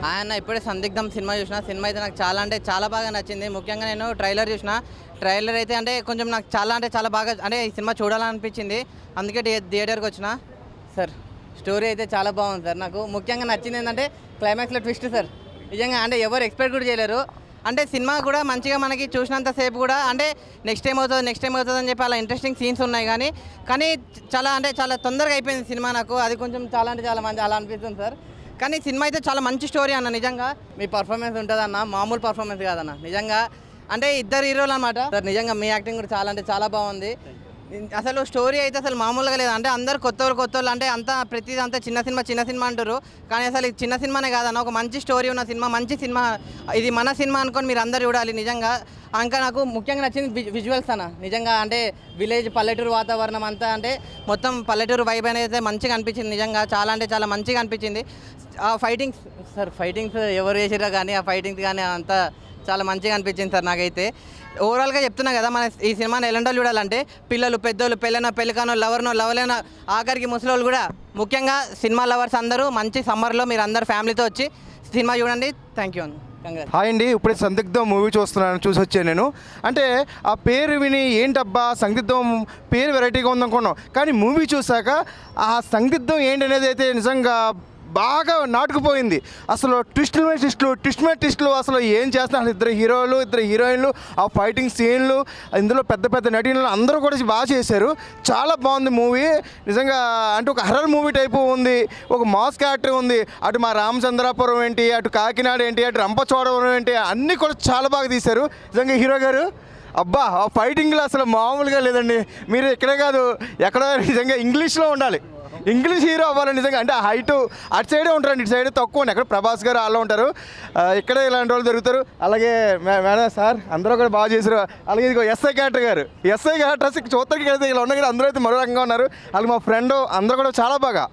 ఆయన ఇప్పుడే సందిగ్ధం సినిమా చూసిన. సినిమా అయితే నాకు చాలా అంటే చాలా బాగా నచ్చింది. ముఖ్యంగా నేను ట్రైలర్ చూసిన. ట్రైలర్ అయితే అంటే కొంచెం నాకు చాలా అంటే చాలా బాగా అంటే ఈ సినిమా చూడాలనిపించింది. అందుకే థియేటర్కి వచ్చిన. సార్ స్టోరీ అయితే చాలా బాగుంది సార్. నాకు ముఖ్యంగా నచ్చింది ఏంటంటే క్లైమాక్స్లో ట్విస్ట్ సార్. నిజంగా అంటే ఎవరు ఎక్స్పెక్ట్ కూడా చేయలేరు. అంటే సినిమా కూడా మంచిగా మనకి చూసినంతసేపు కూడా అంటే నెక్స్ట్ టైం అవుతుంది అని చెప్పి అలా ఇంట్రెస్టింగ్ సీన్స్ ఉన్నాయి. కానీ చాలా అంటే చాలా తొందరగా అయిపోయింది సినిమా. నాకు అది కొంచెం చాలా అంటే చాలా మంచి అలా అనిపిస్తుంది సార్. కానీ సినిమా అయితే చాలా మంచి స్టోరీ అన్న. నిజంగా మీ పర్ఫార్మెన్స్ ఉంటుందన్న, మామూలు పర్ఫార్మెన్స్ కాదన్న. నిజంగా అంటే ఇద్దరు హీరోలు అనమాట సార్. నిజంగా మీ యాక్టింగ్ కూడా చాలా అంటే చాలా బాగుంది. అసలు స్టోరీ అయితే అసలు మామూలుగా లేదు. అంటే అందరు కొత్త వాళ్ళు అంటే అంతా ప్రతిదీ అంతా చిన్న సినిమా అంటారు. కానీ అసలు ఇది చిన్న సినిమానే కాదన్న, ఒక మంచి స్టోరీ ఉన్న సినిమా, మంచి సినిమా. ఇది మన సినిమా అనుకొని మీరు అందరు చూడాలి. నిజంగా ఇంకా నాకు ముఖ్యంగా నచ్చింది విజువల్స్ అన్న. నిజంగా అంటే విలేజ్ పల్లెటూరు వాతావరణం అంతా అంటే మొత్తం పల్లెటూరు వైబ్ అనేది మంచిగా అనిపించింది. నిజంగా చాలా అంటే చాలా మంచిగా అనిపించింది. ఆ ఫైటింగ్స్ ఎవరు చేసిరా కానీ ఆ ఫైటింగ్స్ కానీ అంతా చాలా మంచిగా అనిపించింది సార్ నాకైతే. ఓవరాల్గా చెప్తున్నా కదా, మన ఈ సినిమాని ఎలాంటి చూడాలంటే పిల్లలు, పెద్దోళ్ళు, పెళ్ళికానో, లవర్లైన ఆఖరికి ముసలోళ్ళు కూడా, ముఖ్యంగా సినిమా లవర్స్ అందరూ మంచి సమ్మర్లో మీరు అందరు ఫ్యామిలీతో వచ్చి సినిమా చూడండి. థ్యాంక్ యూ అన్న. హాయ్ అండి, ఇప్పుడే సందిగ్ధం మూవీ చూసి వచ్చాను నేను. అంటే ఆ పేరు విని ఏంటబ్బా సందిగ్ధం పేరు వెరైటీగా ఉందనుకున్నాం, కానీ మూవీ చూసాక ఆ సందిగ్ధం ఏంటి అనేది అయితే నిజంగా బాగా నాటుకుపోయింది. అసలు ట్విస్ట్ మీద ట్విస్టులు అసలు ఏం చేస్తున్నారు. ఇద్దరు హీరోలు, ఇద్దరు హీరోయిన్లు, ఆ ఫైటింగ్ సీన్లు, ఇందులో పెద్ద నటీనలు అందరూ కూడా బాగా చేశారు. చాలా బాగుంది మూవీ నిజంగా. అంటే ఒక హర్రర్ మూవీ టైపు ఉంది, ఒక మాస్ క్యారెక్టర్ ఉంది. అటు మా రామచంద్రాపురం ఏంటి, అటు కాకినాడ ఏంటి, అటు రంపచోడవరం ఏంటి, అన్నీ కూడా చాలా బాగా తీశారు నిజంగా హీరో గారు. అబ్బా ఆ ఫైటింగ్లో అసలు మామూలుగా లేదండి. మీరు ఇక్కడే కాదు ఎక్కడో నిజంగా ఇంగ్లీష్లో ఉండాలి, ఇంగ్లీష్ హీరో అవ్వాలి నిజంగా. అంటే హైట్ అటు సైడే ఉంటారండి, ఇటు సైడ్ తక్కువ ఉండి. ఎక్కడ ప్రభాస్ గారు వాళ్ళు ఉంటారు, ఇక్కడే ఇలాంటి వాళ్ళు దొరుకుతారు. అలాగే మేడం సార్ అందరూ కూడా బాగా చేశారు. అలాగే ఇదిగో ఎస్ఐ క్యారెక్టర్స్ చూత్తకి అయితే ఇలా ఉన్నాయి, అందరూ అయితే మరో రకంగా ఉన్నారు. అలాగే మా ఫ్రెండ్ అందరూ కూడా చాలా బాగా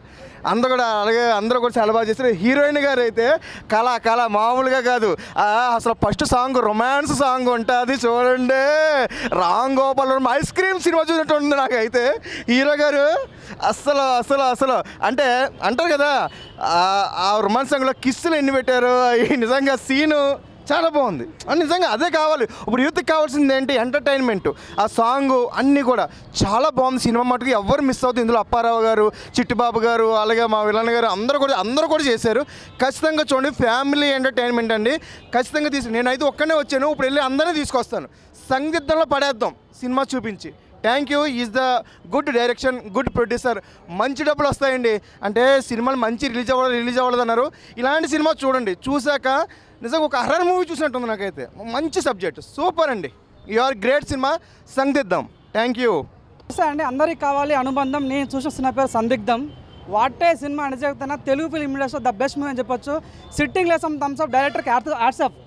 అలాగే అందరూ కూడా చాలా బాగా చేశారు. హీరోయిన్ గారు అయితే కళ మామూలుగా కాదు. అసలు ఫస్ట్ సాంగ్ రొమాన్స్ సాంగ్ ఉంటుంది చూడండి, Ram Gopal ice cream cinema చూసినట్టు ఉంది నాకైతే. హీరో గారు అసలు అంటే అంటారు కదా ఆ రొమాన్స్ సాంగ్లో కిస్సులు ఎన్ని పెట్టారు. నిజంగా సీను చాలా బాగుంది. నిజంగా అదే కావాలి ఇప్పుడు యూత్కి కావాల్సింది ఏంటి, ఎంటర్టైన్మెంట్. ఆ సాంగ్ అన్నీ కూడా చాలా బాగుంది. సినిమా మటుకు ఎవరు మిస్ అవుతుంది. ఇందులో అప్పారావు గారు, చిట్టిబాబు గారు, అలాగే మా విలన్ గారు అందరూ కూడా చేశారు. ఖచ్చితంగా చూడండి, ఫ్యామిలీ ఎంటర్టైన్మెంట్ అండి. ఖచ్చితంగా నేనైతే ఒక్కనే వచ్చాను, ఇప్పుడు వెళ్ళి అందరినీ తీసుకొస్తాను. సందిగ్ధంలో పడేద్దాం సినిమా చూపించి. Thank you. Is the good direction, good producer. మంచి డబ్బులు వస్తాయండి. అంటే సినిమాలు మంచి రిలీజ్ అవ్వలేదు అన్నారు. ఇలాంటి సినిమా చూడండి, చూశాక నిజంగా ఒక హర్రర్ మూవీ చూసినట్టుంది నాకైతే. మంచి సబ్జెక్ట్, సూపర్ అండి. You are great cinema Sandigdham. Thank you అండి. అందరికీ కావాలి అనుబంధం. నేను చూసిన పేరు సందిగ్ధం. వాటే సినిమా అని చెప్తున్నా, Telugu film industry the best movie అని చెప్పొచ్చు. సిట్టింగ్ లెసన్ థమ్స్ అప్ డైరెక్టర్కి హ్యాట్స్ ఆఫ్.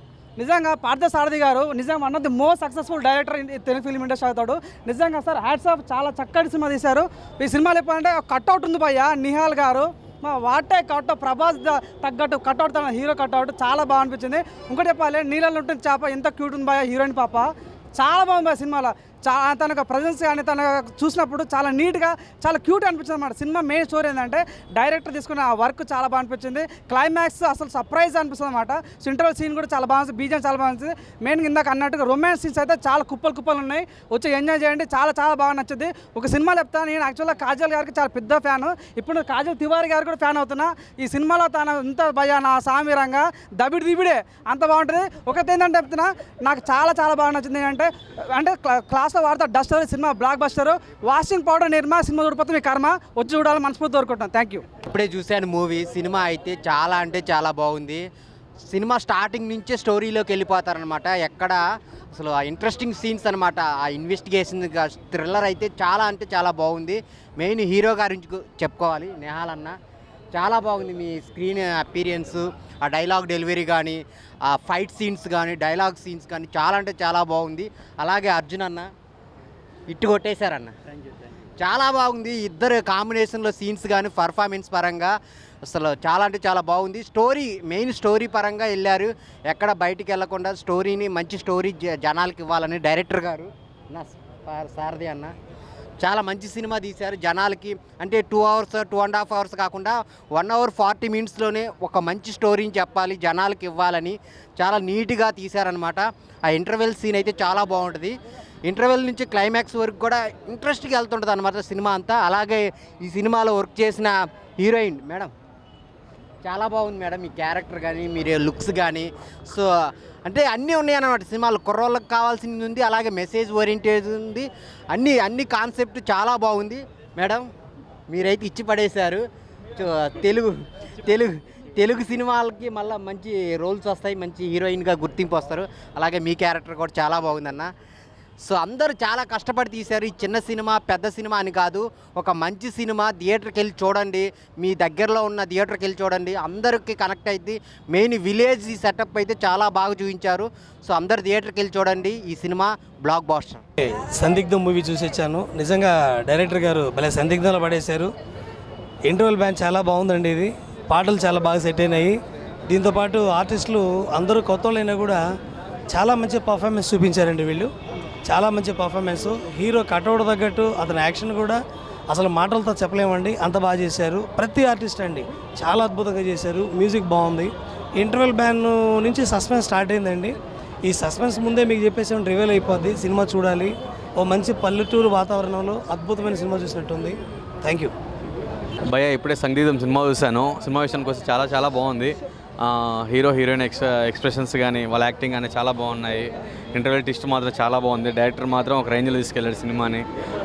నిజంగా పార్థసారథి గారు నిజంగా one of the most successful director Telugu film industry అవుతాడు. నిజంగా సార్ హ్యాట్స్ ఆఫ్. చాలా చక్కటి సినిమా తీశారు. ఈ సినిమాలో చెప్పాలంటే కట్అవుట్ ఉంది భయ్య, నిహాల్ గారు వాటే కట్అవుట్, ప్రభాస్ తగ్గట్టు కట్అవుట్, తన హీరో కట్అవుట్ చాలా బాగా అనిపించింది. ఇంకోటి చెప్పాలి, నీళ్ళలో ఉంటుంది చేప ఎంత క్యూట్ ఉంది భయ్య హీరోయిన్ పాప. చాలా బాగుంది భయ్య సినిమాలో. తన ప్రజెన్స్ కానీ తన చూసినప్పుడు చాలా నీట్గా చాలా క్యూట్ అనిపించింది అన్నమాట. సినిమా మెయిన్ స్టోరీ ఏంటంటే డైరెక్టర్ తీసుకున్న ఆ వర్క్ చాలా బాగా అనిపించింది. క్లైమాక్స్ అసలు సర్ప్రైజ్ అనిపిస్తుంది అన్నమాట. ఇంటర్వల్ సీన్ కూడా చాలా బాగుంది, బీజం చాలా బాగుంది. మెయిన్ ఇందాక అన్నట్టుగా రొమాన్స్ సీన్స్ అయితే చాలా కుప్పలు ఉన్నాయి. వచ్చి ఎంజాయ్ చేయండి, చాలా బాగా నచ్చింది. ఒక సినిమా చెప్తాను, నేను యాక్చువల్గా కాజల్ గారికి చాలా పెద్ద ఫ్యాను. ఇప్పుడు కాజల్ తివారీ గారు కూడా ఫ్యాన్ అవుతున్నా. ఈ సినిమాలో తన ఇంత భయ నా సామీరంగా దిబిడే అంత బాగుంటుంది. ఒకటి ఏంటంటే చెప్తున్నా, నాకు చాలా బాగా నచ్చింది. అంటే క్లాస్లో వాడతా duster cinema blockbuster. Washing powder Nirma cinema చూడిపోతుంది మీ కర్మ. వచ్చి చూడాలని మనస్ఫూర్తి కోరుకుంటాను. Thank you. ఇప్పుడే చూశాను మూవీ. సినిమా అయితే చాలా అంటే చాలా బాగుంది. సినిమా స్టార్టింగ్ నుంచే స్టోరీలోకి వెళ్ళిపోతారనమాట. ఎక్కడ అసలు ఆ ఇంట్రెస్టింగ్ సీన్స్ అనమాట. ఆ ఇన్వెస్టిగేషన్ థ్రిల్లర్ అయితే చాలా అంటే చాలా బాగుంది. మెయిన్ హీరో గురించి చెప్పుకోవాలి, నేహాల్ అన్న చాలా బాగుంది. మీ స్క్రీన్ అపీరియన్స్, ఆ డైలాగ్ డెలివరీ కానీ, ఆ ఫైట్ సీన్స్ కానీ, డైలాగ్ సీన్స్ కానీ చాలా అంటే చాలా బాగుంది. అలాగే అర్జున్ అన్న ఇట్టు కొట్టేశారన్న, చాలా బాగుంది. ఇద్దరు కాంబినేషన్లో సీన్స్ కానీ పర్ఫార్మెన్స్ పరంగా అసలు చాలా అంటే చాలా బాగుంది. మెయిన్ స్టోరీ పరంగా వెళ్ళారు. ఎక్కడ బయటికి వెళ్ళకుండా స్టోరీని మంచి స్టోరీ జనాలకి ఇవ్వాలని డైరెక్టర్ గారు నా సారథి అన్న చాలా మంచి సినిమా తీశారు. జనాలకి అంటే 2 hours 2.5 hours కాకుండా 1 hour 40 minutesలోనే ఒక మంచి స్టోరీని చెప్పాలి, జనాలకి ఇవ్వాలని చాలా నీట్గా తీశారనమాట. ఆ ఇంటర్వెల్ సీన్ అయితే చాలా బాగుంటుంది. ఇంటర్వెల్ నుంచి క్లైమాక్స్ వరకు కూడా ఇంట్రెస్ట్గా వెళ్తుంటుంది అనమాట సినిమా అంతా. అలాగే ఈ సినిమాలో వర్క్ చేసిన హీరోయిన్ మేడం చాలా బాగుంది మేడం. మీ క్యారెక్టర్ కానీ మీరు లుక్స్ కానీ సో అంటే అన్నీ ఉన్నాయన్నమాట సినిమాలో. కుర్రోళ్ళకి కావాల్సింది ఉంది, అలాగే మెసేజ్ ఓరియంటెడ్ ఉంది, అన్ని కాన్సెప్ట్ చాలా బాగుంది మేడం. మీరైతే ఇచ్చి పడేశారు. తెలుగు సినిమాలకి మళ్ళీ మంచి రోల్స్ వస్తాయి, మంచి హీరోయిన్గా గుర్తింపు వస్తారు. అలాగే మీ క్యారెక్టర్ కూడా చాలా బాగుందన్న. సో అందరూ చాలా కష్టపడి తీశారు. ఈ చిన్న సినిమా పెద్ద సినిమా అని కాదు, ఒక మంచి సినిమా. థియేటర్కి వెళ్ళి చూడండి, మీ దగ్గరలో ఉన్న థియేటర్కి వెళ్ళి చూడండి, అందరికీ కనెక్ట్ అయింది. మెయిన్ విలేజ్ ఈ సెటప్ అయితే చాలా బాగా చూపించారు. సో అందరు థియేటర్కి వెళ్ళి చూడండి, ఈ సినిమా బ్లాక్ బాస్టర్. సందిగ్ధం మూవీ చూసి వచ్చాను. నిజంగా డైరెక్టర్ గారు భలే సందిగ్ధంలో పడేశారు. ఇంటర్వెల్ బ్యాండ్ చాలా బాగుందండి. ఇది పాటలు చాలా బాగా సెట్ అయినాయి. దీంతోపాటు ఆర్టిస్టులు అందరూ కొత్త వాళ్ళైనా కూడా చాలా మంచి పర్ఫార్మెన్స్ చూపించారండి. వీళ్ళు చాలా మంచి పర్ఫార్మెన్స్. హీరో కటౌట్ తగ్గట్టు అతని యాక్షన్ కూడా అసలు మాటలతో చెప్పలేమండి, అంత బాగా చేశారు. ప్రతి ఆర్టిస్ట్ అండి చాలా అద్భుతంగా చేశారు. మ్యూజిక్ బాగుంది. ఇంటర్వెల్ బ్యాన్ నుంచి సస్పెన్స్ స్టార్ట్ అయిందండి. ఈ సస్పెన్స్ ముందే మీకు చెప్పేసి రివీల్ అయిపోద్ది. సినిమా చూడాలి. ఓ మంచి పల్లెటూరు వాతావరణంలో అద్భుతమైన సినిమా చూసినట్టుంది. థ్యాంక్ యూ భయ్య. ఇప్పుడే సంగీతం సినిమా చూశాను. సినిమా విషయానికి వస్తే చాలా బాగుంది. హీరో హీరోయిన్ ఎక్స్ప్రెషన్స్ కానీ వాళ్ళ యాక్టింగ్ కానీ చాలా బాగున్నాయి. ఇంటర్వెల్ ట్విస్ట్ మాత్రం చాలా బాగుంది. డైరెక్టర్ మాత్రం ఒక రేంజ్లో తీసుకెళ్ళాడు సినిమాని.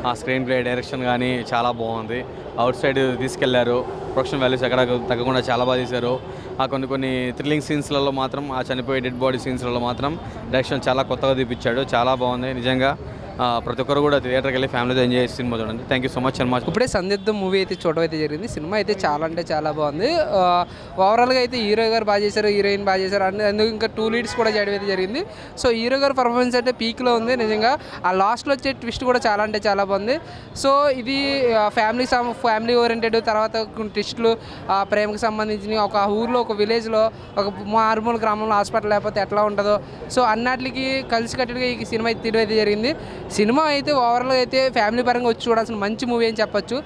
ఆ స్క్రీన్ ప్లే డైరెక్షన్ కానీ చాలా బాగుంది. అవుట్ సైడ్ తీసుకెళ్లారు. ప్రొడక్షన్ వాల్యూస్ ఎక్కడ తగ్గకుండా చాలా బాగా తీశారు. ఆ కొన్ని థ్రిల్లింగ్ సీన్స్లలో మాత్రం, ఆ చనిపోయే డెడ్ బాడీ సీన్స్లలో మాత్రం డైరెక్షన్ చాలా కొత్తగా తీపిచ్చాడు. చాలా బాగుంది నిజంగా. ప్రతి ఒక్కరు కూడా థియేటర్కి వెళ్ళి ఫ్యామిలీతో ఎంజాయ్ చేసి సినిమా చూడండి. Thank you so much cinema. ఇప్పుడే సందిగ్ధం మూవీ అయితే చూడడం అయితే జరిగింది. సినిమా అయితే చాలా బాగుంది. ఓవరాల్గా అయితే హీరో గారు బాగా చేశారు, హీరోయిన్ బాగా చేశారు. అందుకు ఇంకా 2 leads కూడా చేయడం అయితే జరిగింది. సో హీరో గారు పర్ఫార్మెన్స్ అయితే పీక్లో ఉంది నిజంగా. ఆ లాస్ట్లో వచ్చే ట్విస్ట్ కూడా చాలా బాగుంది. సో ఇది ఫ్యామిలీ ఓరియంటెడ్, తర్వాత ట్విస్టులు, ప్రేమకు సంబంధించిన ఒక ఊర్లో, ఒక విలేజ్లో, ఒక మారుమూల గ్రామంలో హాస్పిటల్ లేకపోతే ఎట్లా ఉంటుందో, సో అన్నిటికీ కలిసికట్టుగా ఈ సినిమా అయితే తీయడం అయితే జరిగింది. సినిమా అయితే ఓవరాల్గా అయితే ఫ్యామిలీ పరంగా వచ్చి చూడాల్సిన మంచి మూవీ అని చెప్పొచ్చు.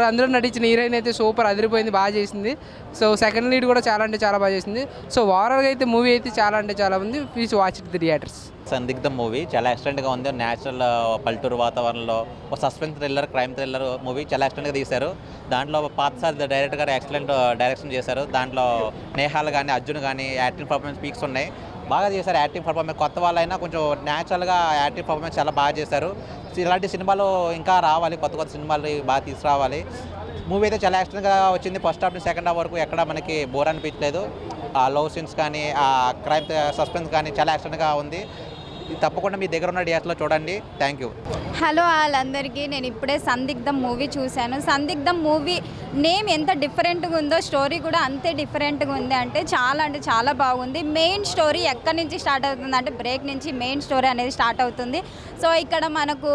అందులో నటించిన హీరోయిన్ అయితే సూపర్ అదిరిపోయింది, బాగా చేసింది. సో సెకండ్ లీడ్ కూడా చాలా బాగా చేసింది. సో ఓవరాల్గా అయితే మూవీ అయితే చాలా ఉంది. Please watch it the theatres. Sandigdham movie చాలా ఎక్స్టెంట్గా ఉంది. న్యాచురల్ పల్లెటూరు వాతావరణంలో ఒక suspense thriller, crime thriller movie చాలా ఎక్స్టెంట్గా తీశారు. దాంట్లో పార్థసారథి డైరెక్టర్ గారు ఎక్సలెంట్ డైరెక్షన్ చేశారు. దాంట్లో నేహాల్ కానీ అర్జున్ కానీ యాక్టింగ్ పర్ఫార్మెన్స్ పీక్స్ ఉన్నాయి, బాగా చేశారు. యాక్టింగ్ పర్ఫార్మెన్స్ కొత్త వాళ్ళైనా కొంచెం న్యాచురల్గా యాక్టింగ్ పర్ఫార్మెన్స్ చాలా బాగా చేశారు. ఇలాంటి సినిమాలు ఇంకా రావాలి, కొత్త సినిమాలు బాగా తీసుకురావాలి. మూవీ అయితే చాలా యాక్షన్గా వచ్చింది. ఫస్ట్ హాఫ్ నుంచి సెకండ్ హాఫ్ వరకు ఎక్కడ మనకి బోర్ అనిపించలేదు. ఆ లవ్ సీన్స్ కానీ, ఆ క్రైమ్ సస్పెన్స్ కానీ చాలా యాక్షన్గా ఉంది. తప్పకుండా మీ దగ్గర ఉన్న థియేటర్లో చూడండి. Thank you. హలో వాళ్ళందరికీ. నేను ఇప్పుడే సందిగ్ధం మూవీ చూశాను. సందిగ్ధం మూవీ నేమ్ ఎంత డిఫరెంట్గా ఉందో స్టోరీ కూడా అంతే డిఫరెంట్గా ఉంది. అంటే చాలా బాగుంది. మెయిన్ స్టోరీ ఎక్కడి నుంచి స్టార్ట్ అవుతుంది అంటే బ్రేక్ నుంచి మెయిన్ స్టోరీ అనేది స్టార్ట్ అవుతుంది. సో ఇక్కడ మనకు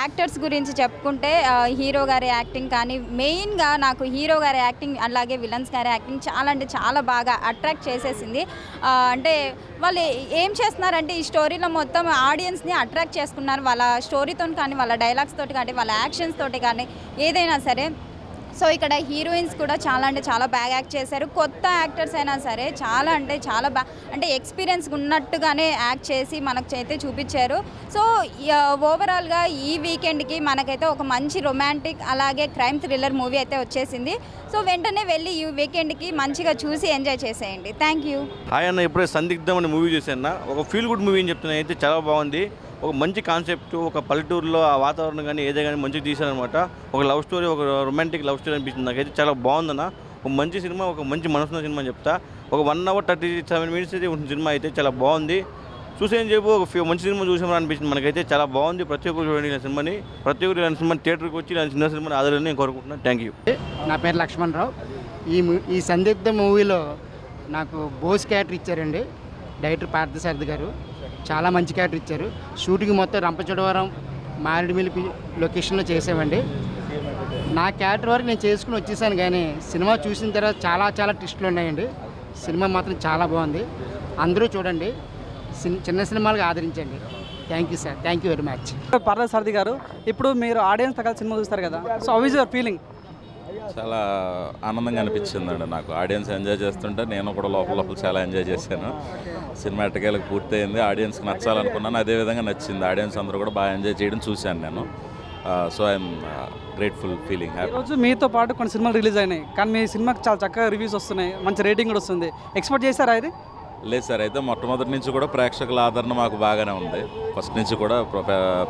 యాక్టర్స్ గురించి చెప్పుకుంటే హీరో గారి యాక్టింగ్ కానీ, మెయిన్గా నాకు హీరో గారి యాక్టింగ్ అలాగే విలన్స్ గారి యాక్టింగ్ చాలా బాగా అట్రాక్ట్ చేసేసింది. అంటే వాళ్ళు ఏం చేస్తున్నారంటే ఈ స్టోరీలో మొత్తం ఆడియన్స్ని అట్రాక్ట్ చేసుకున్నారు. వాళ్ళ స్టోరీతో కానీ, వాళ్ళ డైలాగ్స్ తోటి కానీ, వాళ్ళ యాక్షన్స్ తోటి కానీ, ఏదైనా సరే. సో ఇక్కడ హీరోయిన్స్ కూడా చాలా బాగా యాక్ట్ చేశారు. కొత్త యాక్టర్స్ అయినా సరే చాలా అంటే ఎక్స్పీరియన్స్ ఉన్నట్టుగానే యాక్ట్ చేసి మనకు అయితే చూపించారు. సో ఓవరాల్గా ఈ వీకెండ్కి మనకైతే ఒక మంచి రొమాంటిక్ అలాగే క్రైమ్ థ్రిల్లర్ మూవీ అయితే వచ్చేసింది. సో వెంటనే వెళ్ళి ఈ వీకెండ్కి మంచిగా చూసి ఎంజాయ్ చేసేయండి. Thank you. హాయ్ అన్న, ఇప్పుడే సందిగ్ధం అనే మూవీ చూసాను. ఒక ఫీల్ గుడ్ మూవీ అని చెప్తున్నా. అయితే చాలా బాగుంది. ఒక మంచి కాన్సెప్ట్, ఒక పల్లెటూరులో ఆ వాతావరణం కానీ ఏదే కానీ మంచిగా తీశారనమాట. ఒక లవ్ స్టోరీ, ఒక రొమాంటిక్ లవ్ స్టోరీ అనిపించింది నాకైతే. చాలా బాగుందన్న. ఒక మంచి సినిమా, ఒక మంచి మనసున్న సినిమా అని చెప్తా. ఒక 1 hour 37 minutes అయితే ఉంటుంది సినిమా. అయితే చాలా బాగుంది. చూసేని చెప్పు ఒక మంచి సినిమా చూసామని అనిపించింది మనకైతే. చాలా బాగుంది. ప్రతి ఒక్కరు చూడండి ఇలా సినిమాని. ప్రతి ఒక్కరు ఇలాంటి సినిమా థియేటర్కి వచ్చి ఇలాంటి చిన్న సినిమాని ఆదరణ నేను కోరుకుంటున్నాను. Thank you. నా పేరు లక్ష్మణరావు. ఈ సందిగ్ధ మూవీలో నాకు బోస్ క్యారెక్టర్ ఇచ్చారండి డైరెక్టర్ పార్థసారథి గారు. చాలా మంచి క్యారెక్టర్ ఇచ్చారు. షూటింగ్ మొత్తం రంపచోడవరం, మారేడుమిల్లి లొకేషన్లో చేసామండి. నా క్యారెక్టర్ వరకు నేను చేసుకుని వచ్చేసాను, కానీ సినిమా చూసిన తర్వాత చాలా ట్విస్టులు ఉన్నాయండి. సినిమా మాత్రం చాలా బాగుంది. అందరూ చూడండి. చిన్న సినిమాలకు ఆదరించండి. Thank you sir, thank you very much. Parthasarathi garu, ఇప్పుడు మీరు ఆడియన్స్ కలిసి సినిమా చూస్తారు కదా, so how is your feeling? చాలా ఆనందంగా అనిపించిందండి నాకు. ఆడియన్స్ ఎంజాయ్ చేస్తుంటే నేను కూడా లోపల చాలా ఎంజాయ్ చేశాను. సినిమా ఎట్టకేలకు పూర్తయింది. ఆడియన్స్కి నచ్చాలనుకున్నాను, అదేవిధంగా నచ్చింది. ఆడియన్స్ అందరూ కూడా బాగా ఎంజాయ్ చేయడం చూశాను నేను. So I'm grateful, feeling happy. ఈరోజు మీతో పాటు కొన్ని సినిమాలు రిలీజ్ అయినాయి, కానీ మీ సినిమాకి చాలా చక్కగా రివ్యూస్ వస్తున్నాయి, మంచి రేటింగ్ కూడా వస్తుంది. ఎక్స్పెక్ట్ చేశారా ఇది? లేదు సార్, అయితే మొట్టమొదటి నుంచి కూడా ప్రేక్షకుల ఆదరణ మాకు బాగానే ఉంది. ఫస్ట్ నుంచి కూడా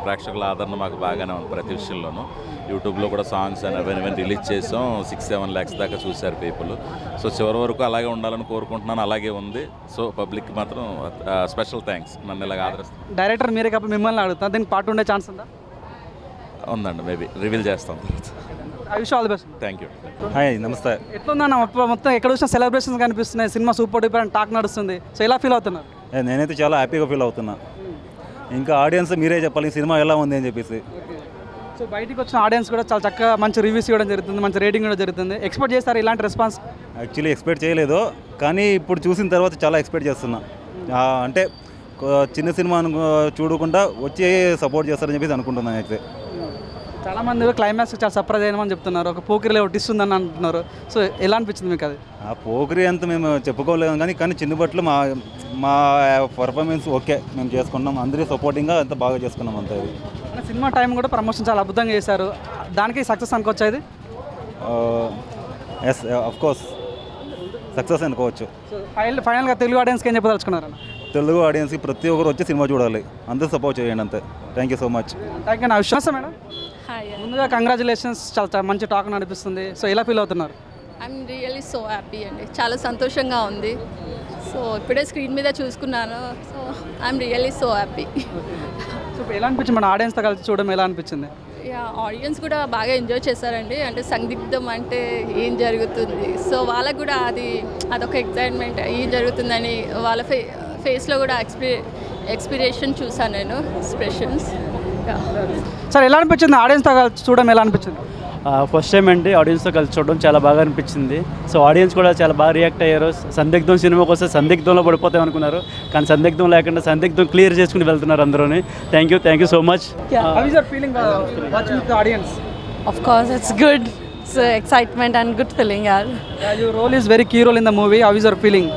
ప్రేక్షకుల ఆదరణ మాకు బాగానే ఉంది ప్రతి విషయంలోనూ. యూట్యూబ్లో కూడా సాంగ్స్ అని అవన్నీ రిలీజ్ చేసాం. 6-7 lakhs దాకా చూశారు పీపుల్. సో చివరి వరకు అలాగే ఉండాలని కోరుకుంటున్నాను, అలాగే ఉంది. సో పబ్లిక్ మాత్రం స్పెషల్ థ్యాంక్స్, నన్ను ఇలాగ ఆదరిస్తాను. డైరెక్టర్ మీరే కాబట్టి మిమ్మల్ని అడుగుతా, దీనికి పార్ట్ ఉండే ఛాన్స్ ఉందా? ఉందండి, మేబీ రివీల్ చేస్తాం తర్వాత. I wish all the best. Thank you. Hi, నమస్తే. ఎట్లుందన్న మొత్తం ఎక్కడ చూసినా సెలబ్రేషన్స్ కనిపిస్తున్నాయి, సినిమా సూపర్ డూపర్ అని టాక్ నడుస్తుంది, సో ఎలా ఫీల్ అవుతున్నారు? నేనైతే చాలా హ్యాపీగా ఫీల్ అవుతున్నా. ఇంకా ఆడియన్స్ మీరే చెప్పాలి సినిమా ఎలా ఉంది అని చెప్పేసి. సో బయటికి వచ్చిన ఆడియన్స్ కూడా చాలా చక్కగా మంచి రివ్యూస్ ఇవ్వడం జరుగుతుంది, మంచి రేటింగ్ కూడా జరుగుతుంది. ఎక్స్పెక్ట్ చేస్తారు ఇలాంటి రెస్పాన్స్? యాక్చువల్లీ ఎక్స్పెక్ట్ చేయలేదు, కానీ ఇప్పుడు చూసిన తర్వాత చాలా ఎక్స్పెక్ట్ చేస్తున్నా. అంటే చిన్న సినిమా చూడకుండా వచ్చి సపోర్ట్ చేస్తారని చెప్పేసి అనుకుంటున్నాను. అయితే చాలామంది క్లైమాక్స్ చాలా సర్ప్రైజ్ అయినామని చెప్తున్నారు, ఒక పోకిరిలో ఇస్తుందని అంటున్నారు. సో ఎలా అనిపించింది మీకు అది? ఆ పోకరి అంత మేము చెప్పుకోలేము, కానీ చిన్న బట్టలు మా పర్ఫార్మెన్స్ ఓకే మేము చేసుకున్నాం. అందరూ సపోర్టింగ్గా అంత బాగా చేసుకున్నాం అంతే. అది సినిమా టైం కూడా ప్రమోషన్ చాలా అద్భుతంగా చేశారు, దానికి సక్సెస్ అనుకోవచ్చా? ఎస్, ఆఫ్ కోర్స్ సక్సెస్ అనుకోవచ్చు. సో ఫైనల్గా తెలుగు ఆడియన్స్కి ఏం చెప్పదలుచుకున్నారు? తెలుగు ఆడియన్స్కి ప్రతి ఒక్కరు వచ్చి సినిమా చూడాలి, అందరూ సపోర్ట్ చేయండి అంతే. Thank you so much. Thank you. నా విశ్వాసం మేడం. ముందుగా కంగ్రాచులేషన్స్, చాలా మంచి టాక్ నడిపిస్తుంది. సో ఎలా ఫీల్ అవుతున్నారు? ఐఎమ్ రియల్లీ సో హ్యాపీ అండి, చాలా సంతోషంగా ఉంది. సో ఇప్పుడే స్క్రీన్ మీద చూసుకున్నాను, so I'm really so happy. So ఎలా అనిపించింది మన ఆడియన్స్తో కలిసి చూడడం, ఎలా అనిపించింది? యా, ఆడియన్స్ కూడా బాగా ఎంజాయ్ చేశారండి. అంటే సందిగ్ధం అంటే ఏం జరుగుతుంది, సో వాళ్ళకు కూడా అదొక ఎక్సైట్మెంట్, ఏం జరుగుతుందని వాళ్ళ ఫేస్లో కూడా ఎక్స్పిరేషన్ చూసాను నేను, ఎక్స్ప్రెషన్స్. సార్ ఎలా అనిపించింది ఆడియన్స్తో కలిసి చూడడం, ఎలా అనిపించింది? ఫస్ట్ టైం అండి ఆడియన్స్తో కలిసి చూడడం, చాలా బాగా అనిపించింది. సో ఆడియన్స్ కూడా చాలా బాగా రియాక్ట్ అయ్యారు. సందిగ్ధం సినిమాకి వస్తే సందిగ్ధంలో పడిపోతాం అనుకున్నారు, కానీ సందిగ్ధం లేకుండా సందిగ్ధం క్లియర్ చేసుకుని వెళ్తున్నారు అందరూని. Thank you so much. Of course, it's good. It's excitement and good feeling. Your role is very key role in the movie. How is your feeling?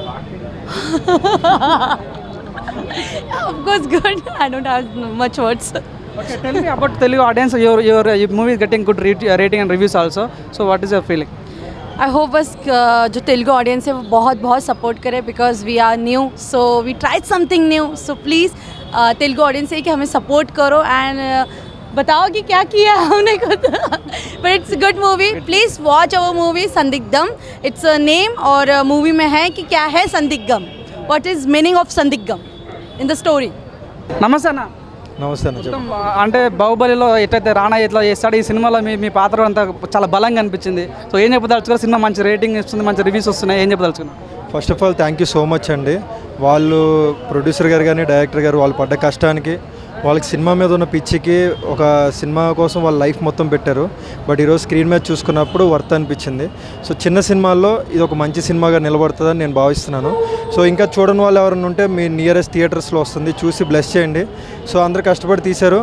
Of course, good. I don't have much words. Okay, tell me about Telugu audience. Your movie is getting good rating and reviews also. So what is your feeling? I hope बस जो Telugu audience है वो बहुत support करे, because we are new, so we tried something new. So please Telugu audience है कि हमें support करो एंड बताओ कि क्या किया हमने खुद. But it's good movie, please watch our movie Sandigdham. It's a name और मूवी में है कि क्या है Sandigdham, what is meaning of Sandigdham in the story. నమస్తే అన్న. నమస్తే. అంటే బాహుబలిలో ఎట్లయితే రానా ఎట్లా చేస్తాడు, ఈ సినిమాలో మీ పాత్ర అంతా చాలా బలంగా అనిపించింది. సో ఏం చెప్పదలుచుకున్నారు? సినిమా మంచి రేటింగ్ ఇస్తుంది, మంచి రివ్యూస్ వస్తున్నాయి, ఏం చెప్పదలుచుకున్నారు? First of all thank you so much అండి. వాళ్ళు ప్రొడ్యూసర్ గారు కానీ డైరెక్టర్ గారు వాళ్ళు పడ్డ కష్టానికి, వాళ్ళకి సినిమా మీద ఉన్న పిచ్చికి ఒక సినిమా కోసం వాళ్ళ లైఫ్ మొత్తం పెట్టారు. బట్ ఈరోజు స్క్రీన్ మీద చూసుకున్నప్పుడు వర్త్ అనిపించింది. సో చిన్న సినిమాల్లో ఇది ఒక మంచి సినిమాగా నిలబడుతుందని నేను భావిస్తున్నాను. సో ఇంకా చూడని వాళ్ళు ఎవరైనా ఉంటే మీ నియరెస్ట్ థియేటర్స్లో వస్తుంది, చూసి బ్లెస్ చేయండి. సో అందరూ కష్టపడి తీశారు.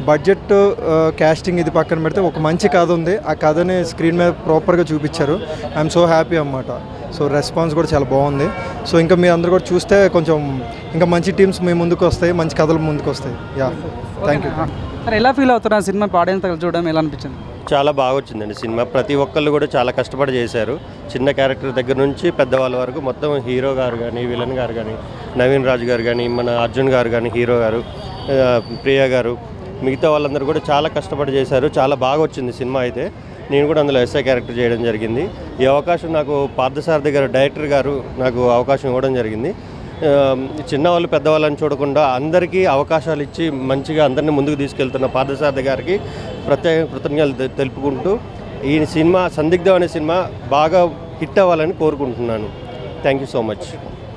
బడ్జెట్, క్యాస్టింగ్ ఇది పక్కన పెడితే ఒక మంచి కథ ఉంది, ఆ కథని స్క్రీన్ మీద ప్రాపర్గా చూపించారు. ఐఎమ్ సో హ్యాపీ అన్నమాట. సో రెస్పాన్స్ కూడా చాలా బాగుంది. సో ఇంకా మీరు అందరూ కూడా చూస్తే కొంచెం ఇంకా మంచి టీమ్స్ మీ ముందుకు వస్తాయి, మంచి కథలు ముందుకు వస్తాయి. Yeah, thank you. సార్ ఎలా ఫీల్ అవుతున్నారు సినిమా ఆడియన్స్ చూడడం, ఎలా అనిపించింది? చాలా బాగా వచ్చిందండి సినిమా. ప్రతి ఒక్కళ్ళు కూడా చాలా కష్టపడి చేశారు. చిన్న క్యారెక్టర్ దగ్గర నుంచి పెద్దవాళ్ళ వరకు మొత్తం హీరో గారు కానీ, విలన్ గారు కానీ, నవీన్ రాజు గారు కానీ, మన అర్జున్ గారు కానీ, హీరో గారు, ప్రియా గారు, మిగతా వాళ్ళందరూ కూడా చాలా కష్టపడి చేశారు. చాలా బాగా వచ్చింది సినిమా. అయితే నేను కూడా అందులో ఎస్ఐ క్యారెక్టర్ చేయడం జరిగింది. ఈ అవకాశం నాకు పార్థసారథి గారు, డైరెక్టర్ గారు నాకు అవకాశం ఇవ్వడం జరిగింది. చిన్నవాళ్ళు పెద్దవాళ్ళని చూడకుండా అందరికీ అవకాశాలు ఇచ్చి మంచిగా అందరినీ ముందుకు తీసుకెళ్తున్న పార్థసారథి గారికి ప్రత్యేక కృతజ్ఞతలు తెలుపుకుంటూ ఈ సినిమా సందిగ్ధం అనే సినిమా బాగా హిట్ అవ్వాలని కోరుకుంటున్నాను. Thank you so much.